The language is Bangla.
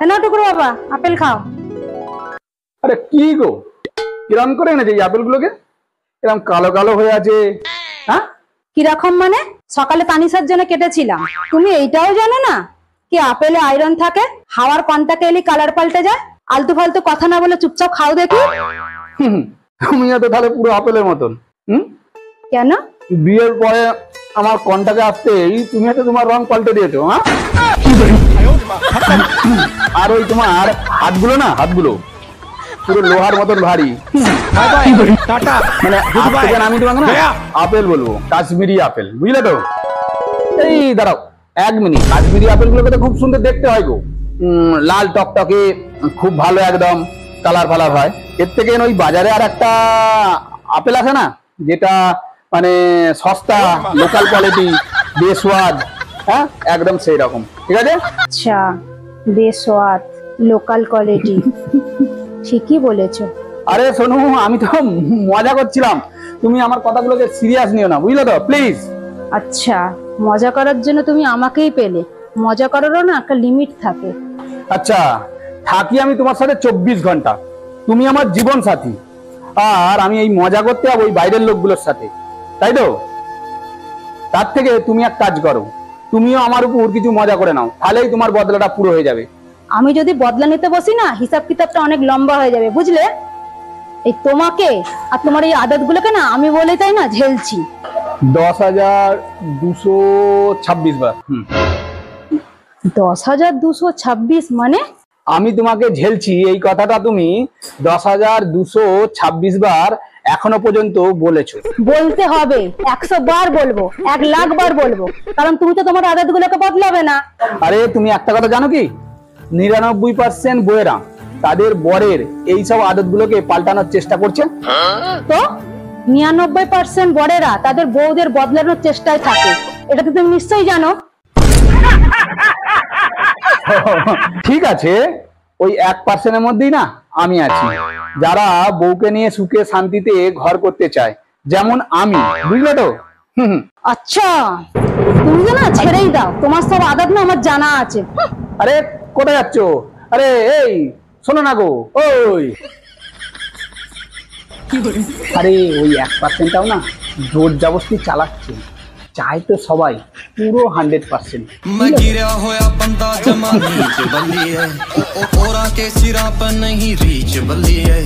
না টুকরো বাবা, আপেল খাও। আরে কি গো, কিরম করে এনেছে এই আপেল গুলোকে? এরকম কালো কালো হয়ে আছে। হ্যাঁ, কিরকম মানে? সকালে তানিশার জন্য কেটেছিলাম। তুমি এইটাও জানো না কি আপেলে আয়রন থাকে? হাওয়ার কন্টাক্টে এলে কালার পাল্টে যায়। আলতু ফালতু কথা না বলে চুপচাপ খাও দেখি। তুমিও তো তাহলে পুরো আপেলের মতন। কেন? বিয়ের পরে আমার কন্টাকে আসতেই তুমি হয়তো তোমার রং পাল্টে দিয়েছো। হ্যাঁ, আর ওই তোমার হাতগুলো না, হাতগুলো পুরো লোহার মতন ভারী। মানে আমি তোমাকে না আপেল বলবো, কাশ্মীরি আপেল, বুঝলে তো? এই দাঁড়াও 1 মিনিট, কাশ্মীরি আপেল গুলোকে তো খুব সুন্দর দেখতে হয় গো, লাল টকটকে, খুব ভালো একদম কালার ফালার হয়। এর থেকে ওই বাজারে আর একটা আপেল আছে না, যেটা মানে সস্তা, লোকাল কোয়ালিটি, বেস্বাদ, হ্যাঁ একদম সেই রকম। ঠিক আছে? আচ্ছা, বেস্বাদ, লোকাল কোয়ালিটি, ঠিকই বলেছো। আরে শোনো, আমি তো মজা করছিলাম, তুমি আমার কথাগুলোকে সিরিয়াস নিও না, বুঝলে তো, প্লিজ। আচ্ছা, মজা করার জন্য তুমি আমাকেই পেলে। মজা করারও না একটা লিমিট থাকে। আচ্ছা, থাকি আমি তোমার সাথে 24 ঘন্টা, তুমি আমার জীবন সাথী, আর আমি এই মজা করতে যাবো ওই বাইরের লোকগুলোর সাথে, তাই তো? তার থেকে তুমি এক কাজ করো, তুমিও আমার উপর কিছু মজা করে নাও, তাহলেই তোমার বদলাটা পুরো হয়ে যাবে। আমি যদি বদলা নিতে বসি না, হিসাব কিতাবটা অনেক লম্বা হয়ে যাবে, বুঝলে? এই তোমাকে আর তোমার এই আদতগুলোকে না আমি বলে তাই না ঝেলছি। 10,226 বার। 10,226 মানে? আমি তোমাকে ঝেলছি এই কথাটা তুমি 10,226 বার এখনো পর্যন্ত বলেছো। বলতে হবে, 100 বার বলবো, 1,00,000 বার বলবো, কারণ তুমি তো তোমার আদতগুলোকে বদলাবে না। আরে তুমি একটা কথা জানো কি, 99% বউয়েরা তাদের বরের এইসব আদতগুলোকে পাল্টানোর চেষ্টা করছে। তো 99% বরেরা তাদের বউদের বদলানোর চেষ্টায় থাকে, এটা তো তুমি নিশ্চয়ই জানো। ঠিক আছে, ওই 1% মধ্যেই না আমি আছি, যারা বউকে নিয়ে সুখে শান্তিতে ঘর করতে চায়, যেমন আমি, বুঝলে তো? আচ্ছা, তুমি তো না ছেড়েই দাও, তোমার সব আদত না আমার জানা আছে। আরে কোথায় যাচ্ছ? আরে এই শোনো না গো, ওই আরে ওই 1%টাও না জোর জবরদস্তি চালাচ্ছে, চাই তো সবাই পুরো 100%। मैं गिरा होया बंदा जमा नीच बल्ली है, ओरा के सिरा पर नहीं रीच बल्ली है।